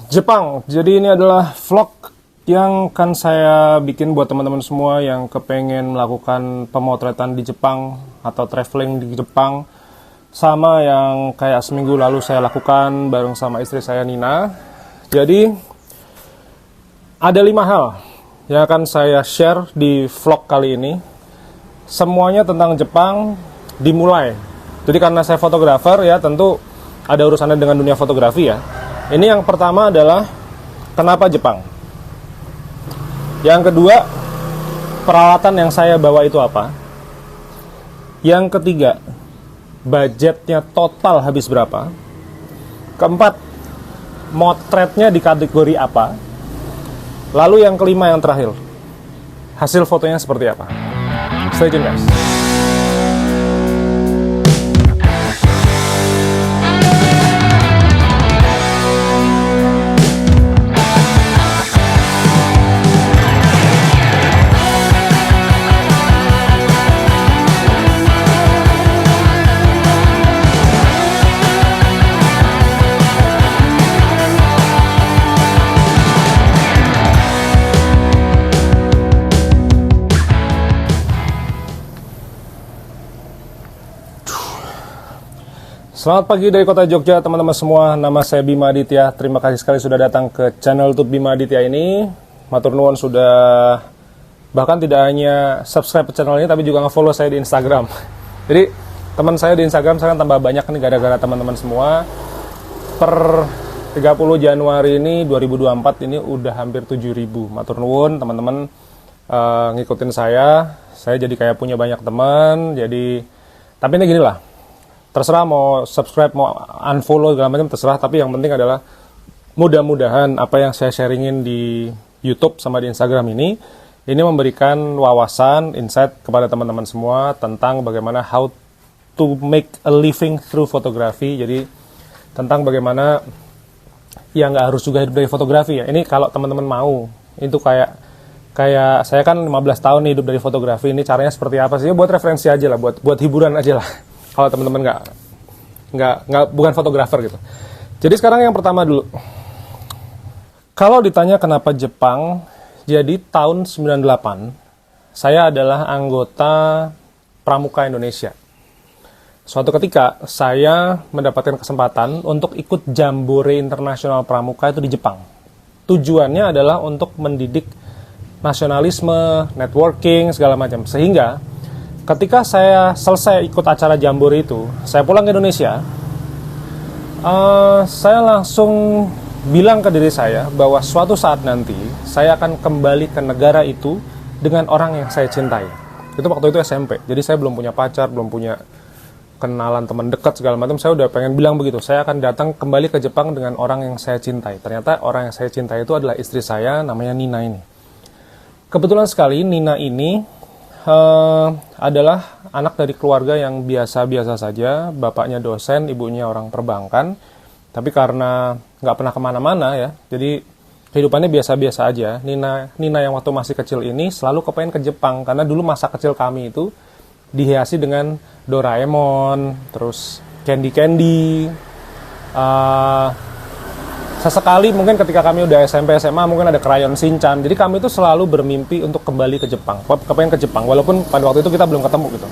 Jepang. Jadi ini adalah vlog yang akan saya bikin buat teman-teman semua yang kepengen melakukan pemotretan di Jepang atau traveling di Jepang, sama yang kayak seminggu lalu saya lakukan bareng sama istri saya Nina. Jadi ada 5 hal yang akan saya share di vlog kali ini. Semuanya tentang Jepang dimulai. Jadi karena saya fotografer ya, tentu ada urusannya dengan dunia fotografi ya. Ini yang pertama adalah kenapa Jepang. Yang kedua, peralatan yang saya bawa itu apa. Yang ketiga, budgetnya total habis berapa. Keempat, motretnya di kategori apa. Lalu yang kelima, yang terakhir, hasil fotonya seperti apa. Stay tune guys. Selamat pagi dari kota Jogja teman-teman semua. Nama saya Bima Aditya. Terima kasih sekali sudah datang ke channel YouTube Bima Aditya ini. Matur nuwun sudah bahkan tidak hanya subscribe ke channel ini, tapi juga nge-follow saya di Instagram. Jadi teman saya di Instagram sekarang tambah banyak nih gara-gara teman-teman semua. Per 30 Januari ini 2024 ini udah hampir 7.000. Matur nuwun teman-teman ngikutin saya. Saya jadi kayak punya banyak teman. Jadi tapi ini gini lah. Terserah mau subscribe, mau unfollow, segala macam terserah. Tapi yang penting adalah mudah-mudahan apa yang saya sharingin di YouTube sama di Instagram ini memberikan wawasan, insight kepada teman-teman semua tentang bagaimana how to make a living through fotografi. Jadi tentang bagaimana ya nggak harus juga hidup dari fotografi ya. Ini kalau teman-teman mau, itu kayak saya kan 15 tahun nih hidup dari fotografi. Ini caranya seperti apa sih? Ya, buat referensi aja lah, buat hiburan aja lah. Kalau teman-teman bukan fotografer gitu. Jadi sekarang yang pertama dulu. Kalau ditanya kenapa Jepang, jadi tahun 98 saya adalah anggota Pramuka Indonesia. Suatu ketika saya mendapatkan kesempatan untuk ikut Jambore Internasional Pramuka itu di Jepang. Tujuannya adalah untuk mendidik nasionalisme, networking, segala macam. Sehingga ketika saya selesai ikut acara Jambore itu, saya pulang ke Indonesia, saya langsung bilang ke diri saya bahwa suatu saat nanti saya akan kembali ke negara itu dengan orang yang saya cintai. Itu waktu itu SMP, jadi saya belum punya pacar, belum punya kenalan teman dekat segala macam. Saya udah pengen bilang begitu, saya akan datang kembali ke Jepang dengan orang yang saya cintai. Ternyata orang yang saya cintai itu adalah istri saya, namanya Nina ini. Kebetulan sekali Nina ini adalah anak dari keluarga yang biasa-biasa saja. Bapaknya dosen, ibunya orang perbankan. Tapi karena nggak pernah kemana-mana ya, jadi kehidupannya biasa-biasa aja. Nina yang waktu masih kecil ini selalu kepengen ke Jepang. Karena dulu masa kecil kami itu dihiasi dengan Doraemon, terus candy-candy. Sesekali mungkin ketika kami udah SMP SMA mungkin ada krayon Shinchan. Jadi kami itu selalu bermimpi untuk kembali ke Jepang, kepengen ke Jepang walaupun pada waktu itu kita belum ketemu gitu.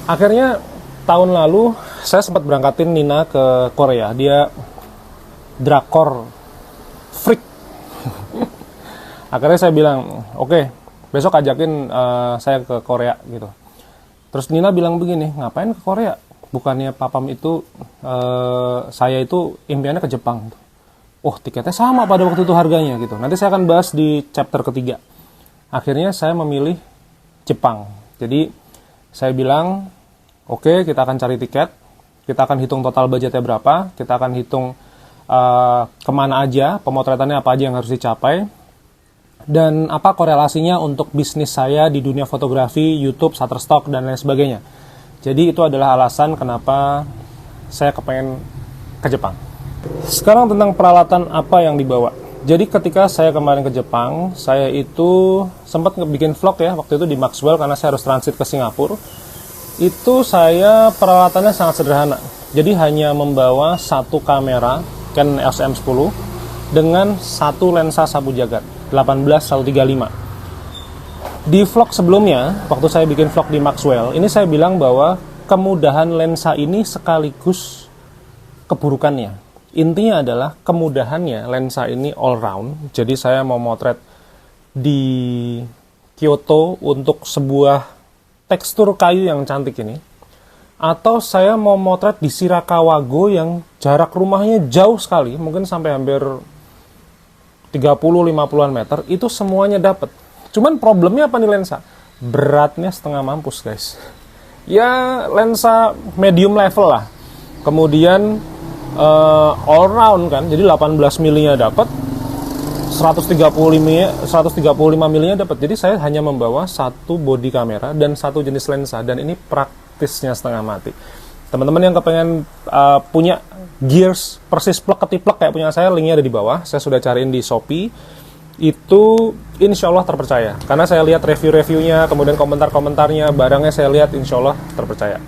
Akhirnya tahun lalu saya sempat berangkatin Nina ke Korea. Dia drakor freak. Akhirnya saya bilang, "Oke, besok ajakin saya ke Korea gitu." Terus Nina bilang begini, "Ngapain ke Korea? Bukannya papam itu saya itu impiannya ke Jepang." Oh, tiketnya sama pada waktu itu harganya gitu. Nanti saya akan bahas di chapter ketiga. Akhirnya saya memilih Jepang. Jadi saya bilang, oke, kita akan cari tiket. Kita akan hitung total budgetnya berapa. Kita akan hitung kemana aja, pemotretannya apa aja yang harus dicapai. Dan apa korelasinya untuk bisnis saya di dunia fotografi, YouTube, Shutterstock, dan lain sebagainya. Jadi itu adalah alasan kenapa saya kepengen ke Jepang. Sekarang tentang peralatan apa yang dibawa. Jadi ketika saya kemarin ke Jepang, saya itu sempat bikin vlog ya, waktu itu di Maxwell karena saya harus transit ke Singapura. Itu saya peralatannya sangat sederhana. Jadi hanya membawa satu kamera Canon EOS M10 dengan satu lensa sabu jagat 18-135. Di vlog sebelumnya, waktu saya bikin vlog di Maxwell, ini saya bilang bahwa kemudahan lensa ini sekaligus keburukannya. Intinya adalah kemudahannya lensa ini all round. Jadi saya mau motret di Kyoto untuk sebuah tekstur kayu yang cantik ini, atau saya mau motret di Shirakawago yang jarak rumahnya jauh sekali, mungkin sampai hampir 30-50an meter, itu semuanya dapat. Cuman problemnya apa nih lensa? Beratnya setengah mampus, guys. Ya lensa medium level lah. Kemudian all round kan, jadi 18 milinya dapat, 135 milinya dapat. Jadi saya hanya membawa satu body kamera dan satu jenis lensa, dan ini praktisnya setengah mati. Teman-teman yang kepengen punya gears persis plek ketiplek kayak punya saya, linknya ada di bawah. Saya sudah cariin di Shopee. Itu insya Allah terpercaya, karena saya lihat review-reviewnya, kemudian komentar-komentarnya, barangnya saya lihat insya Allah terpercaya.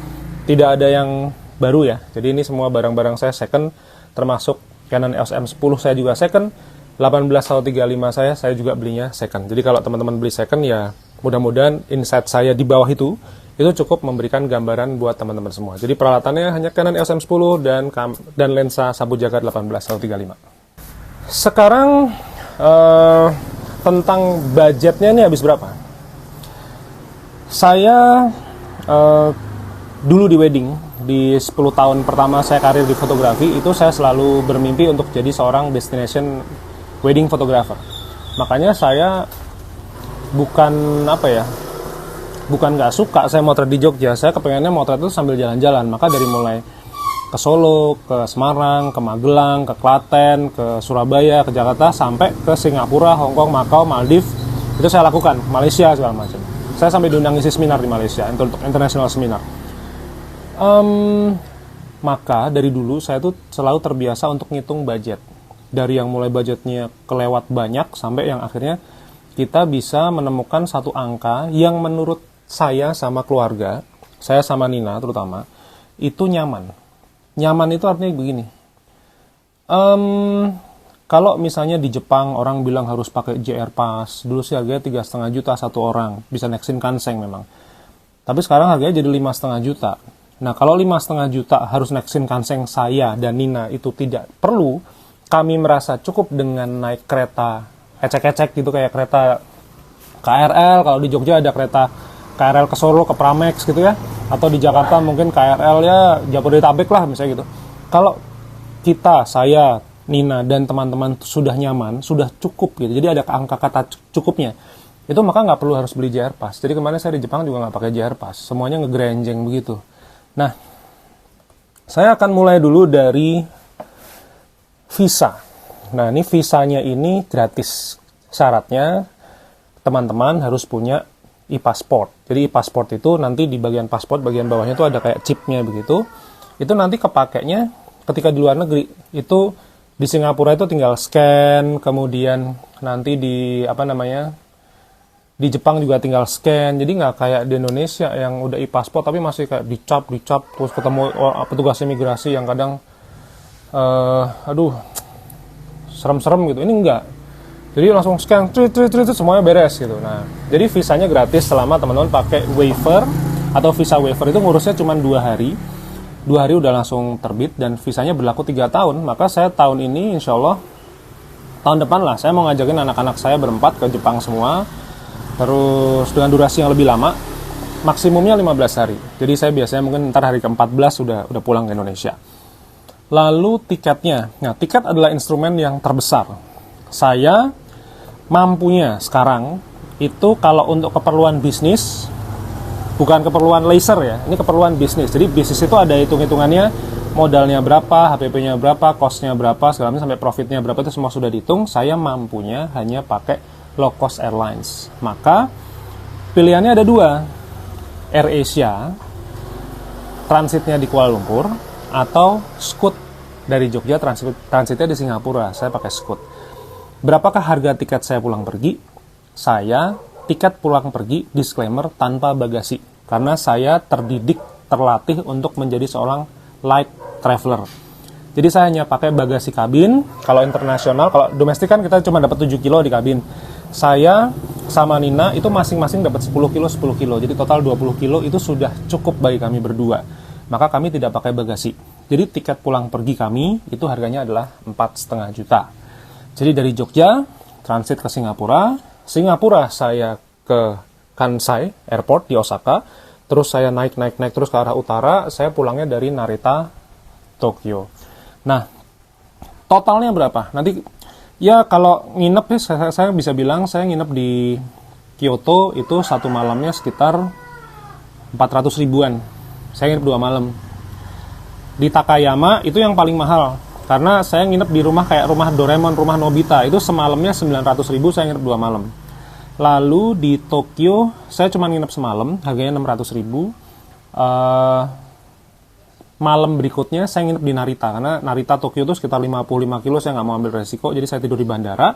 Tidak ada yang baru ya, jadi ini semua barang-barang saya second, termasuk Canon EOS M10 saya juga second, 18-135 saya juga belinya second. Jadi kalau teman-teman beli second, ya mudah-mudahan insight saya di bawah itu cukup memberikan gambaran buat teman-teman semua. Jadi peralatannya hanya Canon EOS M10 dan lensa sabu jagat 18-135. Sekarang tentang budgetnya ini habis berapa? Saya dulu di wedding, di 10 tahun pertama saya karir di fotografi, itu saya selalu bermimpi untuk jadi seorang destination wedding photographer. Makanya saya bukan nggak suka saya motret di Jogja, saya kepengennya motret itu sambil jalan-jalan. Maka dari mulai ke Solo, ke Semarang, ke Magelang, ke Klaten, ke Surabaya, ke Jakarta, sampai ke Singapura, Hong Kong, Macau, Maldives, itu saya lakukan, Malaysia segala macam. Saya sampai diundang isi seminar di Malaysia untuk international seminar. Maka dari dulu saya tuh selalu terbiasa untuk ngitung budget. Dari yang mulai budgetnya kelewat banyak sampai yang akhirnya kita bisa menemukan satu angka yang menurut saya sama keluarga, saya sama Nina terutama, itu nyaman. Nyaman itu artinya begini. Kalau misalnya di Jepang orang bilang harus pakai JR Pass, dulu sih harganya 3,5 juta satu orang, bisa naik Shinkansen memang. Tapi sekarang harganya jadi 5,5 juta. Nah kalau 5,5 juta harus naik Shinkansen saya dan Nina itu tidak perlu, kami merasa cukup dengan naik kereta ecek-ecek gitu, kayak kereta KRL. Kalau di Jogja ada kereta KRL ke Solo, ke Pramex gitu ya, atau di Jakarta mungkin KRL ya Jabodetabek lah misalnya gitu. Kalau kita, saya, Nina, dan teman-teman sudah nyaman, sudah cukup gitu, jadi ada angka kata cukupnya, itu maka nggak perlu harus beli JR Pass. Jadi kemarin saya di Jepang juga nggak pakai JR Pass, semuanya ngegrenjeng begitu. Nah, saya akan mulai dulu dari visa. Nah, ini visanya ini gratis. Syaratnya teman-teman harus punya e-passport. Jadi e-passport itu nanti di bagian pasport, bagian bawahnya itu ada kayak chipnya begitu. Itu nanti kepakainya ketika di luar negeri. Itu di Singapura itu tinggal scan, kemudian nanti di di Jepang juga tinggal scan. Jadi nggak kayak di Indonesia yang udah e-passport tapi masih kayak dicap terus ketemu petugas imigrasi yang kadang serem-serem gitu. Ini enggak. Jadi langsung scan, semuanya beres gitu. Nah, jadi visanya gratis selama teman-teman pakai waiver atau visa waiver. Itu ngurusnya cuma 2 hari. 2 hari udah langsung terbit dan visanya berlaku 3 tahun. Maka saya tahun ini insya Allah, tahun depan lah, saya mau ngajakin anak-anak saya berempat ke Jepang semua. Terus dengan durasi yang lebih lama, maksimumnya 15 hari. Jadi saya biasanya mungkin ntar hari ke-14 udah pulang ke Indonesia. Lalu tiketnya. Nah, tiket adalah instrumen yang terbesar. Saya mampunya sekarang itu kalau untuk keperluan bisnis, bukan keperluan leisure ya, ini keperluan bisnis. Jadi bisnis itu ada hitung-hitungannya, modalnya berapa, HPP-nya berapa, cost-nya berapa, segala macam sampai profit-nya berapa, itu semua sudah dihitung. Saya mampunya hanya pakai low cost airlines. Maka pilihannya ada 2, AirAsia, transitnya di Kuala Lumpur, atau Scoot dari Jogja, transitnya di Singapura. Saya pakai Scoot. Berapakah harga tiket saya pulang pergi? Saya tiket pulang pergi, disclaimer, tanpa bagasi. Karena saya terdidik, terlatih untuk menjadi seorang light traveler. Jadi saya hanya pakai bagasi kabin. Kalau internasional, kalau domestik kan kita cuma dapat 7 kilo di kabin. Saya sama Nina itu masing-masing dapat 10 kilo, 10 kilo. Jadi total 20 kilo itu sudah cukup bagi kami berdua. Maka kami tidak pakai bagasi. Jadi tiket pulang pergi kami itu harganya adalah 4,5 juta. Jadi dari Jogja, transit ke Singapura. Singapura saya ke Kansai Airport di Osaka. Terus saya naik terus ke arah utara. Saya pulangnya dari Narita, Tokyo. Nah, totalnya berapa? Nanti, ya kalau nginep ya, saya bisa bilang saya nginep di Kyoto itu satu malamnya sekitar 400 ribuan. Saya nginep 2 malam. Di Takayama itu yang paling mahal. Karena saya nginep di rumah kayak rumah Doraemon, rumah Nobita. Itu semalamnya 900 ribu, saya nginep 2 malam. Lalu di Tokyo, saya cuma nginep semalam, harganya 600 ribu. Malam berikutnya saya nginep di Narita, karena Narita Tokyo itu sekitar 55 kilo, saya nggak mau ambil resiko, jadi saya tidur di bandara.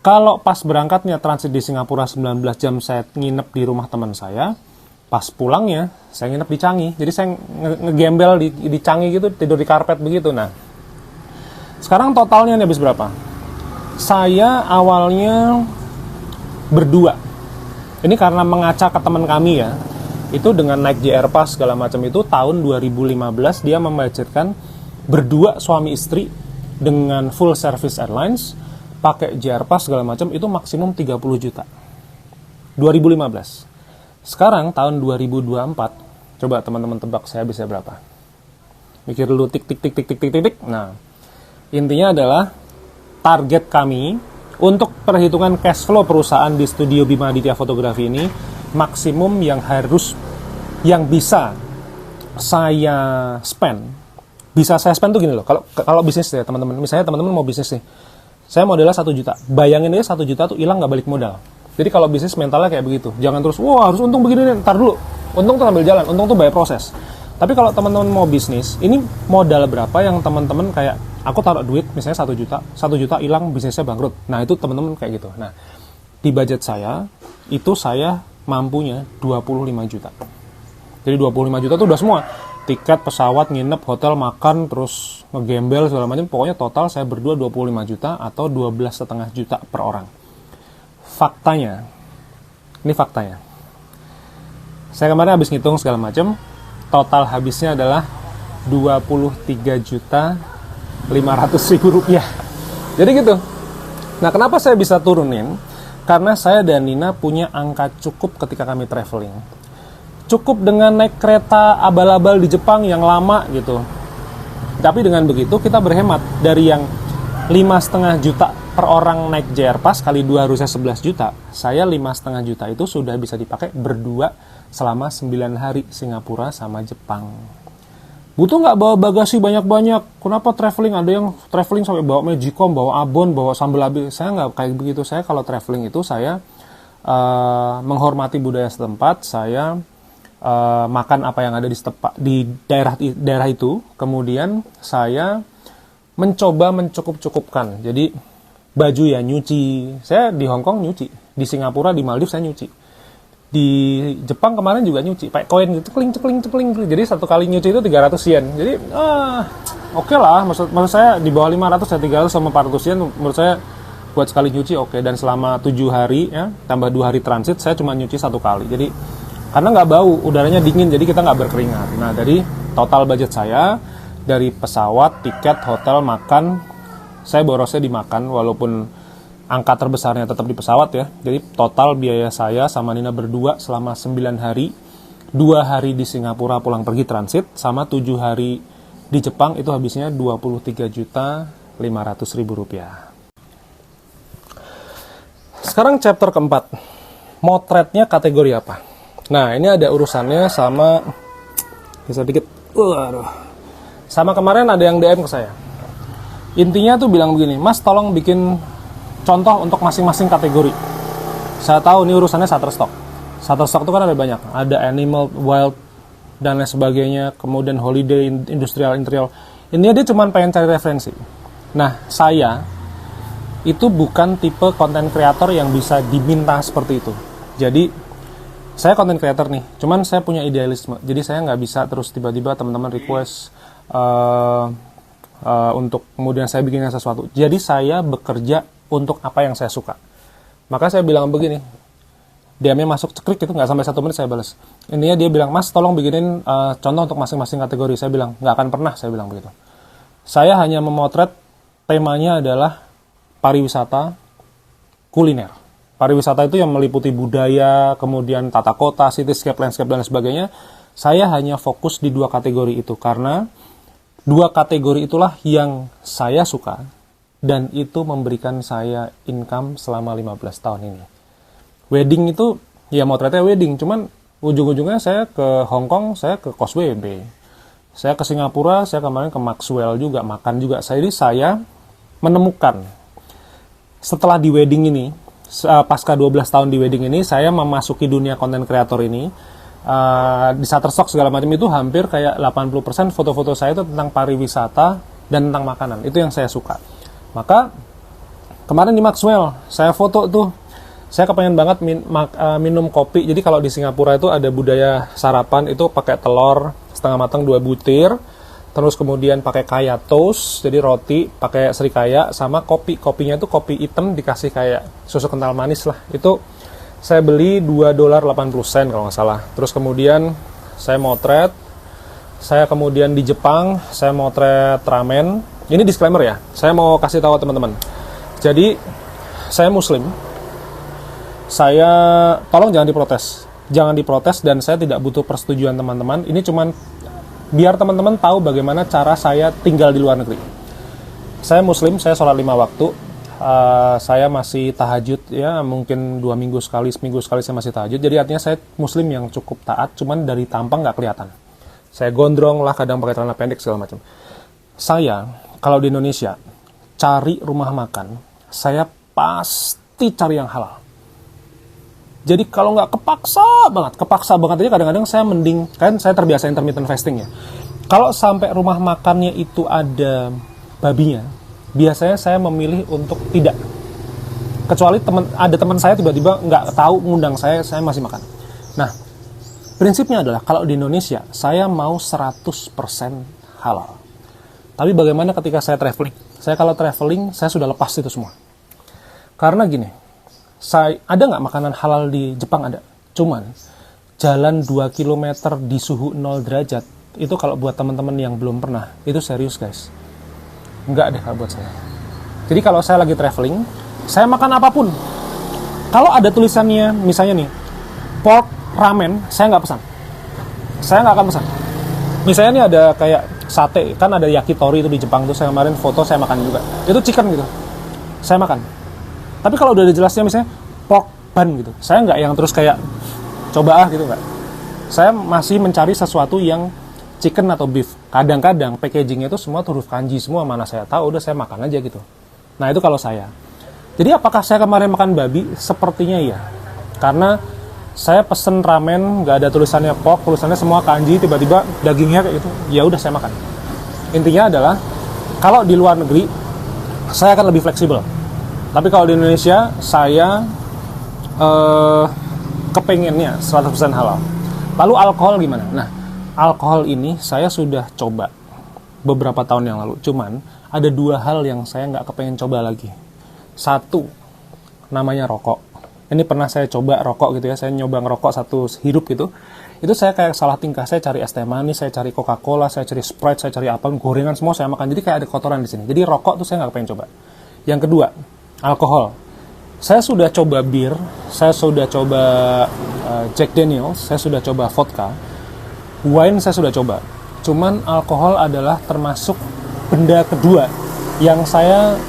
Kalau pas berangkatnya transit di Singapura 19 jam, saya nginep di rumah teman saya. Pas pulangnya, saya nginep di Changi, jadi saya ngegembel di Changi gitu, tidur di karpet begitu. Nah, sekarang totalnya habis berapa? Saya awalnya berdua. Ini karena mengacak ke teman kami ya. Itu dengan naik JR Pass segala macam itu tahun 2015 dia membudgetkan berdua suami istri dengan full service airlines pakai JR Pass segala macam itu maksimum 30 juta. 2015. Sekarang tahun 2024, coba teman-teman tebak saya bisa berapa? Mikir dulu tik. Nah, intinya adalah target kami untuk perhitungan cash flow perusahaan di studio Bima Aditya Fotografi ini maksimum yang bisa saya spend. Bisa saya spend tuh gini loh. Kalau bisnis ya teman-teman, misalnya teman-teman mau bisnis nih. Saya modalnya 1 juta. Bayangin aja 1 juta tuh hilang nggak balik modal. Jadi kalau bisnis mentalnya kayak begitu. Jangan terus, wah harus untung begini nih, ntar dulu. Untung tuh sambil jalan, untung tuh by proses. Tapi kalau teman-teman mau bisnis, ini modal berapa yang teman-teman kayak, aku taruh duit misalnya 1 juta hilang, bisnisnya bangkrut. Nah itu teman-teman kayak gitu. Nah di budget saya, itu saya mampunya 25 juta. Jadi 25 juta tuh udah semua. Tiket, pesawat, nginep, hotel, makan, terus ngegembel segala macam. Pokoknya total saya berdua 25 juta atau 12,5 juta per orang. Faktanya, ini faktanya. Saya kemarin habis ngitung segala macam, total habisnya adalah 23 juta 500 ribu rupiah. Jadi gitu. Nah, kenapa saya bisa turunin? Karena saya dan Nina punya angka cukup ketika kami traveling. Cukup dengan naik kereta abal-abal di Jepang yang lama gitu. Tapi dengan begitu kita berhemat. Dari yang 5,5 juta per orang naik JR Pass kali 2 harusnya 11 juta. Saya 5,5 juta itu sudah bisa dipakai berdua selama 9 hari Singapura sama Jepang. Butuh nggak bawa bagasi banyak-banyak? Kenapa traveling? Ada yang traveling sampai bawa Magicom, bawa abon, bawa sambal abi. Saya nggak kayak begitu. Saya kalau traveling itu saya menghormati budaya setempat. Saya makan apa yang ada di daerah itu. Kemudian saya mencoba mencukup-cukupkan. Jadi baju ya nyuci. Saya di Hong Kong nyuci. Di Singapura, di Maldives saya nyuci. Di Jepang kemarin juga nyuci, pakai koin gitu, cekling. Jadi satu kali nyuci itu 300 yen. Jadi oke lah, maksud saya di bawah 500 ya 300 sama 400 yen menurut saya buat sekali nyuci oke. Dan selama 7 hari ya, tambah 2 hari transit saya cuma nyuci 1 kali. Jadi karena nggak bau, udaranya dingin jadi kita nggak berkeringat. Nah, dari total budget saya dari pesawat, tiket, hotel, makan, saya borosnya di makan walaupun angka terbesarnya tetap di pesawat ya. Jadi total biaya saya sama Nina berdua selama 9 hari, 2 hari di Singapura pulang pergi transit, sama 7 hari di Jepang itu habisnya 23 juta 500 ribu rupiah. Sekarang chapter keempat. Motretnya kategori apa? Nah ini ada urusannya sama, bisa dikit, sama kemarin ada yang DM ke saya. Intinya tuh bilang begini, Mas tolong bikin contoh untuk masing-masing kategori. Saya tahu ini urusannya Shutterstock. Shutterstock itu kan ada banyak. Ada animal, wild, dan lain sebagainya. Kemudian holiday, industrial, interior. Intinya dia cuma pengen cari referensi. Nah, saya itu bukan tipe content creator yang bisa diminta seperti itu. Jadi, saya content creator nih. Cuman saya punya idealisme. Jadi saya nggak bisa terus tiba-tiba teman-teman request untuk kemudian saya bikinkan sesuatu. Jadi saya bekerja untuk apa yang saya suka. Maka saya bilang begini, DM-nya masuk cekrik itu nggak sampai 1 menit saya balas. Intinya dia bilang, Mas tolong bikinin contoh untuk masing-masing kategori. Saya bilang, nggak akan pernah, saya bilang begitu. Saya hanya memotret, temanya adalah pariwisata, kuliner. Pariwisata itu yang meliputi budaya, kemudian tata kota, cityscape, landscape, dan sebagainya. Saya hanya fokus di 2 kategori itu, karena 2 kategori itulah yang saya suka, dan itu memberikan saya income selama 15 tahun ini. Wedding itu, ya motretnya wedding, cuman ujung-ujungnya saya ke Hong Kong, saya ke Causeway Bay. Saya ke Singapura, saya kemarin ke Maxwell juga, makan juga. Jadi saya menemukan, setelah di wedding ini, pasca 12 tahun di wedding ini, saya memasuki dunia konten kreator ini, di Shutterstock segala macam itu hampir kayak 80% foto-foto saya itu tentang pariwisata dan tentang makanan. Itu yang saya suka. Maka, kemarin di Maxwell, saya foto tuh, saya kepengen banget minum kopi. Jadi kalau di Singapura itu ada budaya sarapan itu pakai telur setengah matang 2 butir, terus kemudian pakai kaya toast, jadi roti pakai serikaya, sama kopi. Kopinya itu kopi hitam dikasih kayak susu kental manis lah. Itu saya beli $2.80 kalau nggak salah. Terus kemudian saya motret. Saya kemudian di Jepang, saya motret ramen. Ini disclaimer ya, saya mau kasih tahu teman-teman. Jadi saya Muslim. Saya, tolong jangan diprotes, dan saya tidak butuh persetujuan teman-teman. Ini cuman biar teman-teman tahu bagaimana cara saya tinggal di luar negeri. Saya Muslim, saya sholat 5 waktu, saya masih tahajud, ya mungkin 2 minggu sekali, seminggu sekali saya masih tahajud. Jadi artinya saya Muslim yang cukup taat, cuman dari tampang nggak kelihatan. Saya gondrong lah, kadang pakai celana pendek segala macam. Saya, kalau di Indonesia, cari rumah makan, saya pasti cari yang halal. Jadi kalau nggak kepaksa banget aja kadang-kadang saya mending, kan saya terbiasa intermittent fasting ya. Kalau sampai rumah makannya itu ada babinya, biasanya saya memilih untuk tidak. Kecuali ada teman saya tiba-tiba nggak tahu ngundang saya masih makan. Nah, prinsipnya adalah kalau di Indonesia, saya mau 100% halal. Tapi bagaimana ketika saya traveling? Saya kalau traveling, saya sudah lepas itu semua. Karena gini, ada nggak makanan halal di Jepang? Ada. Cuman, jalan 2 km di suhu 0 derajat, itu kalau buat teman-teman yang belum pernah, itu serius guys. Nggak deh kalau buat saya. Jadi kalau saya lagi traveling, saya makan apapun. Kalau ada tulisannya, misalnya nih, pork ramen, saya nggak pesan. Saya nggak akan pesan. Misalnya nih ada kayak sate, kan ada yakitori itu di Jepang tuh, saya kemarin foto, saya makan juga. Itu chicken gitu. Saya makan. Tapi kalau udah ada jelasnya misalnya pork bun gitu, saya nggak yang terus kayak coba gitu, nggak. Saya masih mencari sesuatu yang chicken atau beef. Kadang-kadang packagingnya itu semua huruf kanji semua, mana saya tahu, udah saya makan aja gitu. Nah itu kalau saya. Jadi apakah saya kemarin makan babi? Sepertinya iya. Karena saya pesen ramen nggak ada tulisannya pork, tulisannya semua kanji, tiba-tiba dagingnya kayak gitu. Ya udah saya makan. Intinya adalah kalau di luar negeri saya akan lebih fleksibel. Tapi kalau di Indonesia, saya kepengennya 100% halal. Lalu alkohol gimana? Nah, alkohol ini saya sudah coba beberapa tahun yang lalu. Cuman, ada 2 hal yang saya nggak kepengen coba lagi. 1, namanya rokok. Ini pernah saya coba rokok gitu ya, saya nyoba ngerokok 1 hirup gitu. Itu saya kayak salah tingkah, saya cari es teh manis, saya cari Coca-Cola, saya cari Sprite, saya cari apa, gorengan semua saya makan. Jadi kayak ada kotoran di sini. Jadi rokok tuh saya nggak kepengen coba. Yang kedua, alkohol. Saya sudah coba bir, saya sudah coba Jack Daniels, saya sudah coba vodka, wine saya sudah coba. Cuman alkohol adalah termasuk benda kedua yang saya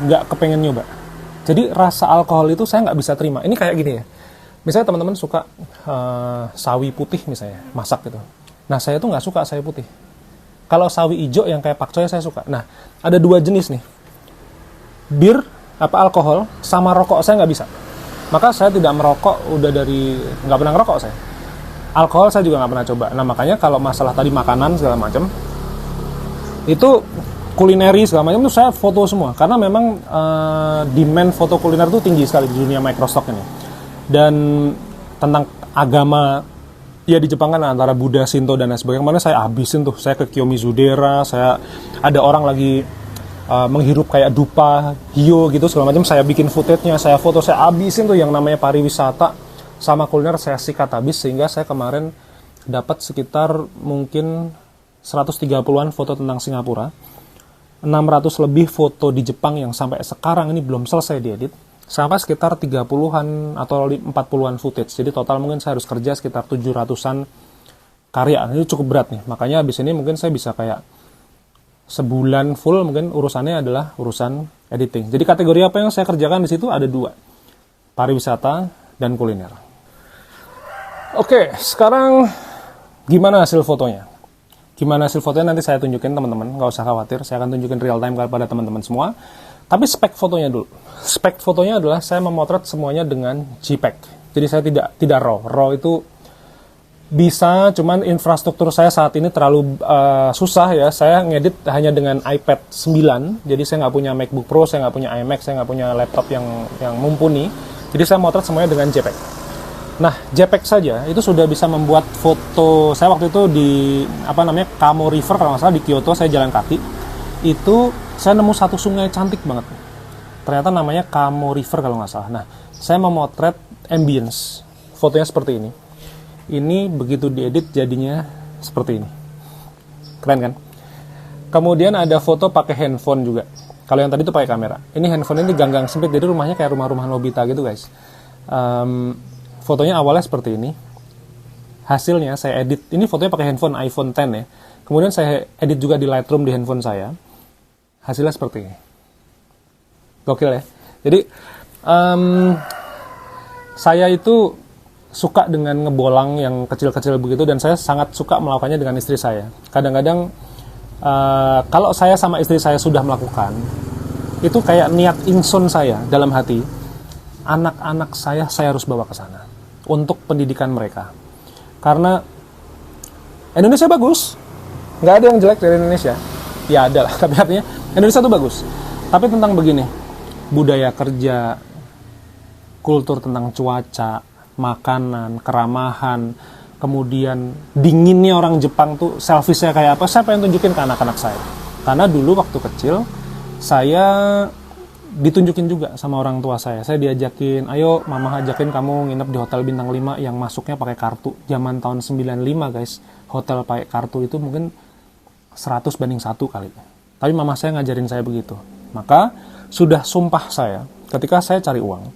nggak kepengen nyoba. Jadi rasa alkohol itu saya nggak bisa terima. Ini kayak gini ya, misalnya teman-teman suka sawi putih misalnya, masak gitu. Nah saya tuh nggak suka sawi putih. Kalau sawi hijau yang kayak pakcoy saya suka. Nah ada 2 jenis nih. Bir, alkohol, sama rokok saya nggak bisa. Maka saya tidak merokok, nggak pernah ngerokok saya. Alkohol saya juga nggak pernah coba. Nah makanya kalau masalah tadi makanan segala macam, itu kulineri segala macam itu saya foto semua. Karena memang demand foto kuliner itu tinggi sekali di dunia microstock ini. Dan tentang agama, ya di Jepang kan antara Buddha, Shinto dan lain sebagainya. Kemarin saya habisin tuh, saya ke Kiyomizu-dera, saya ada orang lagi menghirup kayak dupa, hio gitu segala macam, saya bikin footage-nya, saya foto, saya habisin tuh yang namanya pariwisata sama kuliner saya sikat habis, sehingga saya kemarin dapat sekitar mungkin 130-an foto tentang Singapura, 600 lebih foto di Jepang yang sampai sekarang ini belum selesai diedit, sampai sekitar 30-an atau 40-an footage. Jadi total mungkin saya harus kerja sekitar 700-an karya. Ini cukup berat nih. Makanya habis ini mungkin saya bisa kayak sebulan full mungkin urusannya adalah urusan editing. Jadi kategori apa yang saya kerjakan di situ ada 2. Pariwisata dan kuliner. Oke, sekarang gimana hasil fotonya? Gimana hasil fotonya nanti saya tunjukin teman-teman, nggak usah khawatir. Saya akan tunjukin real time kepada teman-teman semua. Tapi spek fotonya dulu. Spek fotonya adalah saya memotret semuanya dengan JPEG. Jadi saya tidak RAW. RAW itu bisa, cuman infrastruktur saya saat ini terlalu susah ya. Saya ngedit hanya dengan iPad 9. Jadi saya nggak punya MacBook Pro, saya nggak punya iMac, saya nggak punya laptop yang mumpuni. Jadi saya motret semuanya dengan JPEG. Nah, JPEG saja itu sudah bisa membuat foto. Saya waktu itu di Kamo River kalau nggak salah di Kyoto, saya jalan kaki. Itu saya nemu satu sungai cantik banget. Ternyata namanya Kamo River kalau nggak salah. Nah, saya memotret ambience. Fotonya seperti ini. Ini begitu diedit jadinya seperti ini. Keren kan? Kemudian ada foto pakai handphone juga. Kalau yang tadi itu pakai kamera. Ini handphone ini ganggang sempit, jadi rumahnya kayak rumah-rumah Nobita gitu guys. Fotonya awalnya seperti ini. Hasilnya saya edit. Ini fotonya pakai handphone iPhone X ya. Kemudian saya edit juga di Lightroom di handphone saya. Hasilnya seperti ini. Gokil ya. Jadi saya itu suka dengan ngebolang yang kecil-kecil begitu, dan saya sangat suka melakukannya dengan istri saya. Kadang-kadang kalau saya sama istri saya sudah melakukan, itu kayak niat insun saya dalam hati, anak-anak saya harus bawa ke sana untuk pendidikan mereka. Karena Indonesia bagus, nggak ada yang jelek dari Indonesia. Ya ada lah, tapi artinya Indonesia tuh bagus. Tapi tentang begini, budaya kerja, kultur tentang cuaca, makanan, keramahan, kemudian dinginnya orang Jepang tuh, selfishnya kayak apa, saya pengen tunjukin ke anak-anak saya. Karena dulu waktu kecil, saya ditunjukin juga sama orang tua saya. Saya diajakin, ayo mama ajakin kamu nginep di hotel bintang 5 yang masuknya pakai kartu. Zaman tahun 95 guys, hotel pakai kartu itu mungkin 100 banding 1 kali. Tapi mama saya ngajarin saya begitu. Maka sudah sumpah saya, ketika saya cari uang,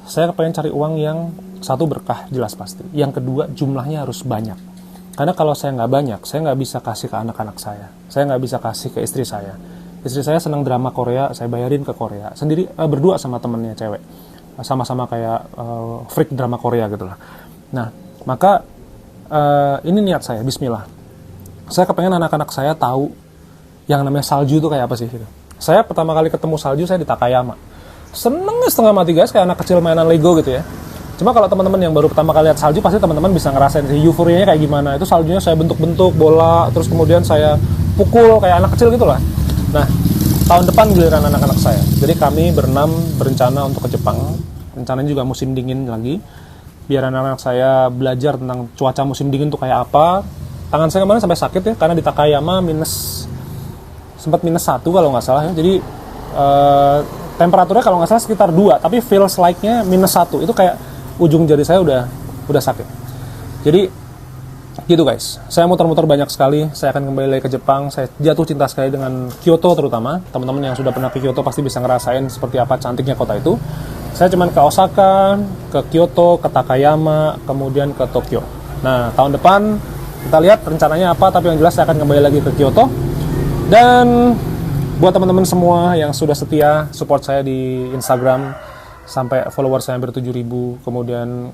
saya pengen cari uang yang satu berkah jelas pasti. Yang kedua jumlahnya harus banyak. Karena kalau saya nggak banyak, saya nggak bisa kasih ke anak-anak saya. Saya nggak bisa kasih ke istri saya. Istri saya senang drama Korea, saya bayarin ke Korea. Sendiri berdua sama temennya cewek. Sama-sama kayak freak drama Korea gitu lah. Nah, maka ini niat saya, bismillah. Saya kepengen anak-anak saya tahu yang namanya salju itu kayak apa sih gitu. Saya pertama kali ketemu salju saya di Takayama. Seneng setengah mati guys, kayak anak kecil mainan Lego gitu ya. Cuma kalau teman-teman yang baru pertama kali lihat salju, pasti teman-teman bisa ngerasain sih euforianya kayak gimana. Itu saljunya saya bentuk-bentuk bola, terus kemudian saya pukul kayak anak kecil gitu lah. Nah, tahun depan giliran anak-anak saya. Jadi kami berenam berencana untuk ke Jepang. Rencananya juga musim dingin lagi. Biar anak-anak saya belajar tentang cuaca musim dingin itu kayak apa. Tangan saya kemarin sampai sakit ya, karena di Takayama sempat minus 1 kalau nggak salah ya. Jadi temperaturnya kalau nggak salah sekitar 2, tapi feels like-nya minus 1. Itu kayak ujung jari saya udah sakit. Jadi gitu guys, saya muter-muter banyak sekali. Saya akan kembali lagi ke Jepang. Saya jatuh cinta sekali dengan Kyoto terutama. Teman-teman yang sudah pernah ke Kyoto pasti bisa ngerasain seperti apa cantiknya kota itu. Saya cuman ke Osaka, ke Kyoto, ke Takayama, kemudian ke Tokyo. Nah, tahun depan kita lihat rencananya apa, tapi yang jelas saya akan kembali lagi ke Kyoto. Dan buat teman-teman semua yang sudah setia support saya di Instagram, sampai follower saya hampir 7.000, kemudian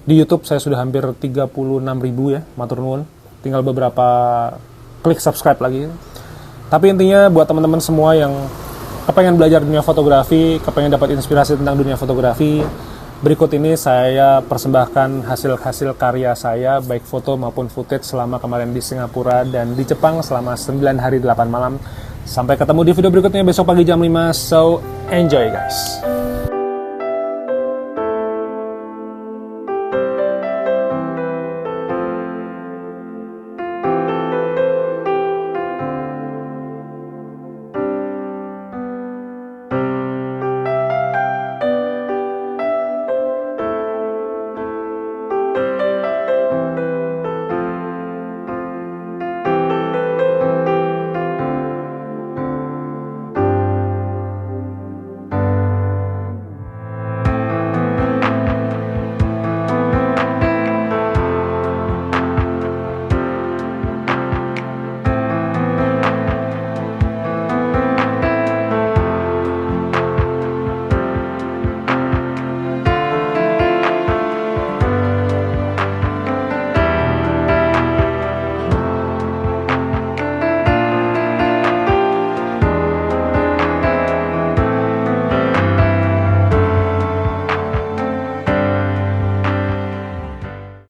di YouTube saya sudah hampir 36.000 ya, matur nuwun. Tinggal beberapa klik subscribe lagi. Tapi intinya buat teman-teman semua yang kepengen belajar dunia fotografi, kepengen dapat inspirasi tentang dunia fotografi, berikut ini saya persembahkan hasil-hasil karya saya, baik foto maupun footage selama kemarin di Singapura dan di Jepang selama 9 hari 8 malam. Sampai ketemu di video berikutnya besok pagi jam 5, so enjoy guys.